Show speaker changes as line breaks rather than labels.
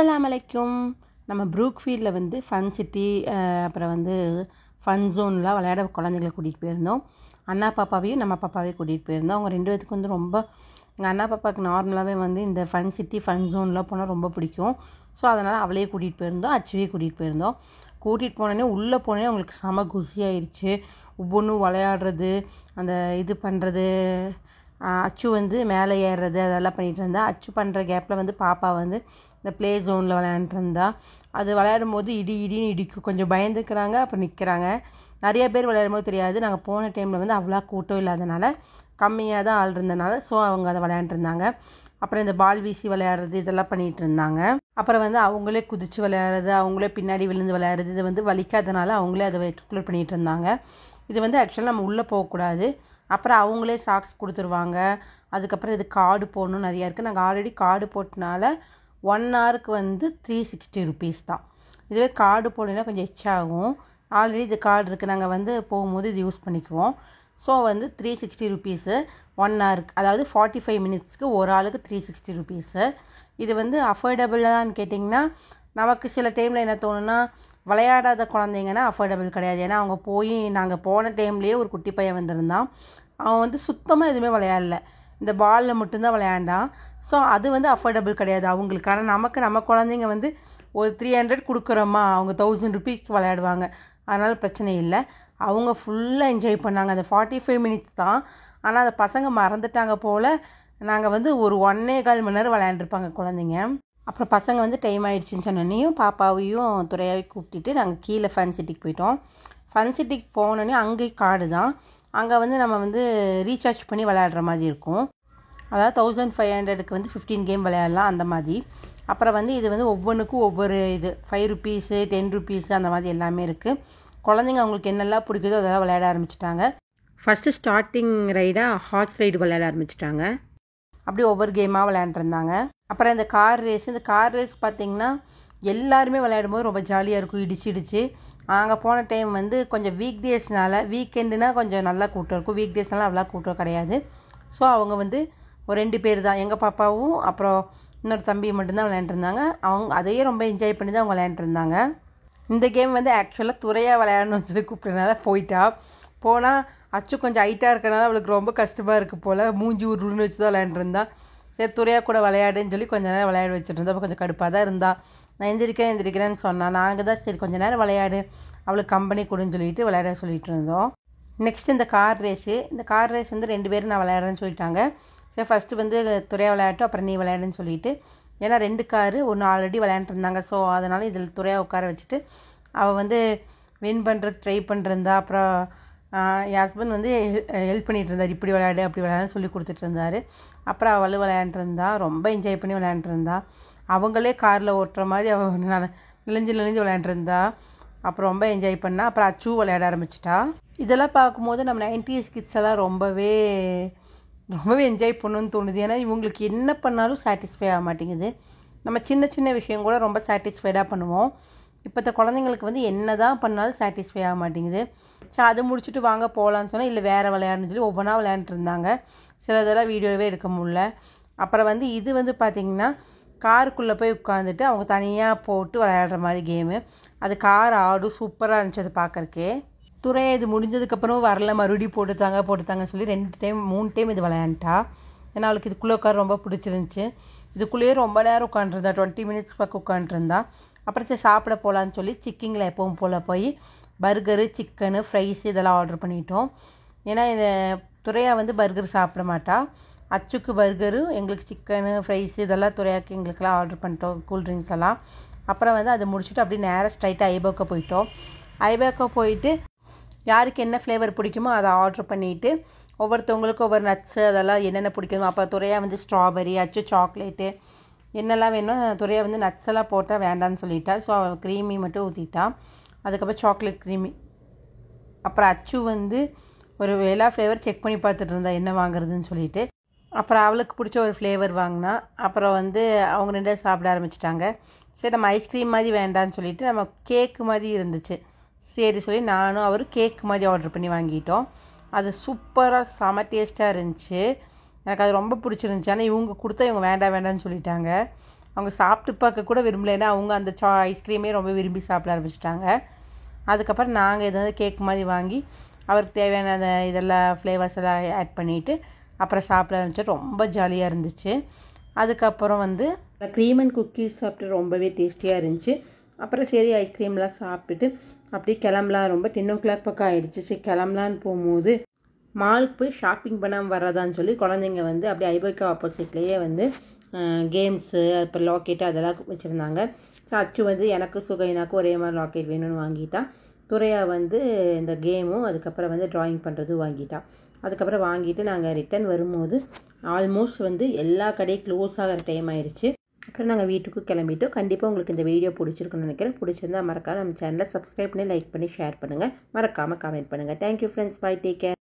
அஸ்ஸலாமு அலைக்கும். நம்ம ப்ரூக்ஃபீல்டில் வந்து ஃபன் சிட்டி அப்புறம் வந்து ஃபன் ஜோன்லாம் விளையாட குழந்தைங்களை கூட்டிகிட்டு போயிருந்தோம். அண்ணா பாப்பாவையும் நம்ம பாப்பாவையும் கூட்டிகிட்டு போயிருந்தோம். அவங்க 2 பேத்துக்கு வந்து ரொம்ப எங்கள் அண்ணா பாப்பாவுக்கு நார்மலாகவே வந்து இந்த ஃபன் சிட்டி ஃபன் ஜோன்லாம் போனால் ரொம்ப பிடிக்கும். ஸோ அதனால் அவளையே கூட்டிகிட்டு போயிருந்தோம், அச்சுவையே கூட்டிகிட்டு போயிருந்தோம். கூட்டிகிட்டு போனோடனே உள்ளே போனோடனே அவங்களுக்கு செம குஷியாயிடுச்சு. ஒவ்வொன்றும் விளையாடுறது, அந்த இது பண்ணுறது. அச்சு வந்து மேலே ஏறுறது அதெல்லாம் பண்ணிகிட்டு இருந்தா. அச்சு பண்ணுற கேப்பில் வந்து பாப்பா வந்து இந்த ப்ளே ஜோனில் விளையாண்டுருந்தா. அது விளையாடும் போது இடின்னு இடிக்கும், கொஞ்சம் பயந்துக்கிறாங்க, அப்புறம் நிற்கிறாங்க. நிறைய பேர் விளையாடும் போது தெரியாது. நாங்கள் போன டைமில் வந்து அவ்வளோ கூட்டம் இல்லாதனால கம்மியாக தான் ஆள் இருந்தனால ஸோ அவங்க அதை விளையாண்டுருந்தாங்க. அப்புறம் இந்த பால் வீசி விளையாடுறது இதெல்லாம் பண்ணிகிட்டு இருந்தாங்க. அப்புறம் வந்து அவங்களே குதித்து விளையாடுறது, அவங்களே பின்னாடி விழுந்து விளையாடுறது, இது வந்து வலிக்காதனால அவங்களே அதை எக்ஸ்ப்ளோர் பண்ணிகிட்டு இருந்தாங்க. இது வந்து ஆக்சுவலாக நம்ம உள்ளே போகக்கூடாது. அப்புறம் அவங்களே சாக்ஸ் கொடுத்துருவாங்க. அதுக்கப்புறம் இது கார்டு போடணும் நிறையா இருக்குது. நாங்கள் ஆல்ரெடி கார்டு போட்டனால 1 ஹவருக்கு வந்து 360 ருபீஸ் தான். இதுவே கார்டு போடலைன்னா கொஞ்சம் எச்சாகும். ஆல்ரெடி இது கார்டு இருக்குது, நாங்கள் வந்து போகும்போது இது யூஸ் பண்ணிக்குவோம். ஸோ வந்து 360 ருபீஸு 1 ஹவருக்கு, அதாவது 45 மினிட்ஸ்க்கு ஒரு ஆளுக்கு 360 ருபீஸு. இது வந்து அஃபோர்டபுளான்னு கேட்டிங்கன்னா நமக்கு சில டைமில் என்ன தோணுன்னா விளையாடாத குழந்தைங்கன்னா அஃபோர்டபுள் கிடையாது. ஏன்னா அவங்க போய் நாங்கள் போன டைம்லேயே ஒரு குட்டி பையன் வந்திருந்தான். அவன் வந்து சுத்தமாக எதுவுமே விளையாடல, இந்த பாலில் மட்டும்தான் விளையாண்டான். ஸோ அது வந்து அஃபோர்டபுள் கிடையாது அவங்களுக்கு. ஆனால் நம்ம குழந்தைங்க வந்து ஒரு 300 கொடுக்குறோமா, அவங்க 1000 ருபீஸ்க்கு விளையாடுவாங்க. அதனால் பிரச்சனை இல்லை. அவங்க ஃபுல்லாக என்ஜாய் பண்ணாங்க. அந்த 45 மினிட்ஸ் தான். ஆனால் அந்த பசங்க மறந்துட்டாங்க போல். நாங்கள் வந்து ஒரு 1.25 மணி நேரம் விளையாண்டுருப்பாங்க குழந்தைங்க. அப்புறம் பசங்க வந்து டைம் ஆகிடுச்சின்னு சொன்னோன்னையும் பாப்பாவையும் துறையாவையும் கூப்பிட்டுட்டு நாங்கள் கீழே ஃபன் சிட்டிக்கு போயிட்டோம். ஃபன் சிட்டிக்கு போனோடனே அங்கேயும் கார்டு தான். அங்கே வந்து நம்ம வந்து ரீசார்ஜ் பண்ணி விளையாடுற மாதிரி இருக்கும். அதாவது 1500க்கு வந்து 15 கேம் விளையாடலாம் அந்த மாதிரி. அப்புறம் வந்து இது வந்து ஒவ்வொன்றுக்கும் ஒவ்வொரு இது 5 ருபீஸு 10 ருபீஸு அந்த மாதிரி எல்லாமே இருக்குது. குழந்தைங்க அவங்களுக்கு என்னெல்லாம் பிடிக்குதோ அதெல்லாம் விளையாட ஆரம்பிச்சிட்டாங்க. ஃபஸ்ட்டு ஸ்டார்டிங் ரைடாக ஹார்ஸ் ரைடு விளையாட ஆரம்பிச்சிட்டாங்க. அப்படி ஒவ்வொரு கேமாக விளையாண்டுருந்தாங்க. அப்புறம் இந்த கார் ரேஸ் பார்த்திங்கன்னா எல்லாருமே விளையாடும் போது ரொம்ப ஜாலியாக இருக்கும். இடிச்சு நாங்கள் போன டைம் வந்து கொஞ்சம் வீக் டேஸ்னால, வீக்கெண்டுனால் கொஞ்சம் நல்லா கூட்டம் இருக்கும், வீக் டேஸ்னால அவ்வளோ கூட்டம் கிடையாது. ஸோ அவங்க வந்து ஒரு 2 பேர் தான், எங்கள் பாப்பாவும் அப்புறம் இன்னொரு தம்பி மட்டும்தான் விளையாண்டுருந்தாங்க. அவங்க அதையே ரொம்ப என்ஜாய் பண்ணி தான் அவங்க விளையாண்டுருந்தாங்க. இந்த கேம் வந்து ஆக்சுவலாக துறையாக விளையாடணும்னு சொல்லி கூப்பிட்டனால போனால் அச்சு கொஞ்சம் ஹைட்டாக இருக்கனால அவளுக்கு ரொம்ப கஷ்டமாக இருக்குது போல். மூஞ்சி உருன்னு வச்சு தான் விளையாண்டுருந்தா. சரி துறையாக கூட விளையாடுன்னு சொல்லி கொஞ்சம் நேரம் விளையாட வச்சுட்டு இருந்தா. அப்போ கொஞ்சம் கடுப்பாக தான் இருந்தா. நான் எந்திரிக்கிறேன்னு சொன்னான். நாங்கள் தான் சரி கொஞ்சம் நேரம் விளையாடு, அவளுக்கு கம்பெனி கொடுன்னு சொல்லிட்டு விளையாட சொல்லிட்டு இருந்தோம். நெக்ஸ்ட் இந்த கார் ரேஸ் வந்து 2 பேரும் நான் விளையாடுறேன்னு சொல்லிட்டாங்க. சரி ஃபஸ்ட்டு வந்து துறையாக விளையாட்டும், அப்புறம் நீ விளையாடுன்னு சொல்லிட்டு. ஏன்னா 2 காரு ஒன்று ஆல்ரெடி விளையாண்டுருந்தாங்க. ஸோ அதனால் இதில் துறையாக உட்கார வச்சுட்டு அவள் வந்து வின் பண்ணுறதுக்கு ட்ரை பண்ணிருந்தா. அப்புறம் என் ஹஸ்பண்ட் வந்து ஹெல்ப் பண்ணிகிட்டு இருந்தார், இப்படி விளையாடு அப்படி விளையாடுன்னு சொல்லி கொடுத்துட்டு இருந்தார். அப்புறம் அவளும் விளையாண்டுருந்தா, ரொம்ப என்ஜாய் பண்ணி விளையாண்டுருந்தா. அவங்களே காரில் ஓட்டுற மாதிரி அவள் நெளிஞ்சு விளையாண்டுருந்தா. அப்புறம் ரொம்ப என்ஜாய் பண்ணா. அப்புறம் அச்சு விளையாட ஆரம்பிச்சிட்டா. இதெல்லாம் பார்க்கும்போது நம்ம 90s கிட்ஸ் எல்லாம் ரொம்பவே என்ஜாய் பண்ணணும்னு தோணுது. ஏன்னா இவங்களுக்கு என்ன பண்ணாலும் சாட்டிஸ்ஃபை ஆக மாட்டேங்குது. நம்ம சின்ன விஷயம் கூட ரொம்ப சாட்டிஸ்ஃபைடாக பண்ணுவோம். இப்போத்த குழந்தைங்களுக்கு வந்து என்ன தான் பண்ணாலும் சாட்டிஸ்ஃபை ஆக மாட்டேங்குது. ஸோ அது முடிச்சுட்டு வாங்க போகலான்னு சொன்னால் இல்லை வேறு விளையாடணும்னு சொல்லி ஒவ்வொன்றா விளையாண்டுருந்தாங்க. சிலதெல்லாம் வீடியோவே எடுக்க முடியல. அப்புறம் வந்து இது வந்து பார்த்திங்கன்னா காருக்குள்ளே போய் உட்காந்துட்டு அவங்க தனியாக போட்டு விளையாடுற மாதிரி கேமு. அது கார் ஆடும், சூப்பராக இருந்துச்சு அது பார்க்குறக்கே. துறையை இது முடிஞ்சதுக்கப்புறம் வரல, மறுபடியும் போட்டுத்தாங்கன்னு சொல்லி 3 டைம் இது விளையாண்டா. ஏன்னா அவளுக்கு இதுக்குள்ளே உட்கார ரொம்ப பிடிச்சிருந்துச்சி. இதுக்குள்ளேயே ரொம்ப நேரம் உட்காந்துருந்தா, 20 மினிட்ஸ் பக்கம் உட்காந்துருந்தா. அப்புறம் சரி சாப்பிட போகலான்னு சொல்லி சிக்கிங்கில் எப்பவும் போல் போய் பர்கரு, சிக்கனு, ஃப்ரைஸ் இதெல்லாம் ஆர்டர் பண்ணிட்டோம். ஏன்னா இதை துறையாக வந்து பர்கர் சாப்பிட மாட்டா. அச்சுக்கு பர்கரு, எங்களுக்கு சிக்கனு, ஃப்ரைஸ் இதெல்லாம் துறையாக்கு எங்களுக்கெல்லாம் ஆர்டர் பண்ணிட்டோம், கூல்ட்ரிங்க்ஸ் எல்லாம். அப்புறம் வந்து அதை முடிச்சுட்டு அப்படியே நேராக ஸ்ட்ரைட்டாக ஐபேக்கோ போயிட்டோம். ஐபேக்கோ போயிட்டு யாருக்கு என்ன ஃப்ளேவர் பிடிக்குமோ அதை ஆர்டர் பண்ணிவிட்டு ஒவ்வொருத்தவங்களுக்கும் ஒவ்வொரு நட்ஸு அதெல்லாம் என்னென்ன பிடிக்குமோ. அப்போ துறையாக வந்து ஸ்ட்ராபெரி, அச்சு சாக்லேட்டு என்னெல்லாம் வேணும். துறையாக வந்து நட்ஸ் எல்லாம் போட்டால் வேண்டான்னு சொல்லிட்டா. ஸோ அவள் க்ரீமி மட்டும் ஊற்றிட்டா. அதுக்கப்புறம் சாக்லேட் க்ரீமி. அப்புறம் அச்சு வந்து ஒரு எல்லா ஃப்ளேவர் செக் பண்ணி பார்த்துட்டு இருந்தா என்ன வாங்குறதுன்னு சொல்லிட்டு. அப்புறம் அவளுக்கு பிடிச்ச ஒரு ஃப்ளேவர் வாங்கினா. அப்புறம் வந்து அவங்க 2 சாப்பிட ஆரம்பிச்சிட்டாங்க. சரி நம்ம ஐஸ்கிரீம் மாதிரி வேண்டான்னு சொல்லிவிட்டு நம்ம கேக்கு மாதிரி இருந்துச்சு, சரி சொல்லி நானும் அவரும் கேக்கு மாதிரி ஆர்டர் பண்ணி வாங்கிட்டோம். அது சூப்பராக செம டேஸ்ட்டாக இருந்துச்சு. எனக்கு அது ரொம்ப பிடிச்சிருந்துச்சி. ஆனால் இவங்க கொடுத்தா இவங்க வேண்டான்னு சொல்லிட்டாங்க. அவங்க சாப்பிட்டு பார்க்க கூட விரும்பல. ஏன்னா அவங்க அந்த ஐஸ்கிரீமே ரொம்ப விரும்பி சாப்பிட ஆரம்பிச்சிட்டாங்க. அதுக்கப்புறம் நாங்கள் ஏதாவது கேக் மாதிரி வாங்கி அவருக்கு தேவையான அந்த இதெல்லாம் ஃப்ளேவர்ஸ் எல்லாம் ஆட் பண்ணிவிட்டு அப்புறம் சாப்பிட ஆரம்பித்தோம். ரொம்ப ஜாலியாக இருந்துச்சு. அதுக்கப்புறம் வந்து க்ரீம் அண்ட் குக்கீஸ் சாப்பிட்டு ரொம்பவே டேஸ்டியாக இருந்துச்சு. அப்புறம் சரி ஐஸ்கிரீம்லாம் சாப்பிட்டுட்டு அப்படியே கிளம்பலாம். ரொம்ப 10 o'clock பக்கம் ஆகிடுச்சு. சரி கிளம்பலான்னு போகும்போது மாலுக்கு போய் ஷாப்பிங் பண்ணாமல் வர்றதான்னு சொல்லி குழந்தைங்க வந்து அப்படியே ஐபோக்கா ஆப்போசிட்லேயே வந்து கேம்ஸு அப்புறம் லாக்கெட்டு அதெல்லாம் வச்சுருந்தாங்க. ஸோ அச்சு வந்து எனக்கு சுகைனாக்கும் ஒரே மாதிரி லாக்கெட் வேணும்னு வாங்கிட்டா. துறையா வந்து இந்த கேமும் அதுக்கப்புறம் வந்து ட்ராயிங் பண்ணுறதும் வாங்கிட்டா. அதுக்கப்புறம் வாங்கிட்டு நாங்கள் ரிட்டன் வரும்போது ஆல்மோஸ்ட் வந்து எல்லா கடையும் க்ளோஸ் ஆகிற டைம் ஆயிடுச்சு. அப்புறம் நாங்கள் வீட்டுக்கு கிளம்பிட்டோம். கண்டிப்பாக உங்களுக்கு இந்த வீடியோ பிடிச்சிருக்குன்னு நினைக்கிறேன். பிடிச்சிருந்தா மறக்காம நம்ம சேனலை சப்ஸ்கிரைப் பண்ணி லைக் பண்ணி ஷேர் பண்ணுங்கள். மறக்காமல் கமெண்ட் பண்ணுங்கள். Thank you friends. Bye. Take care.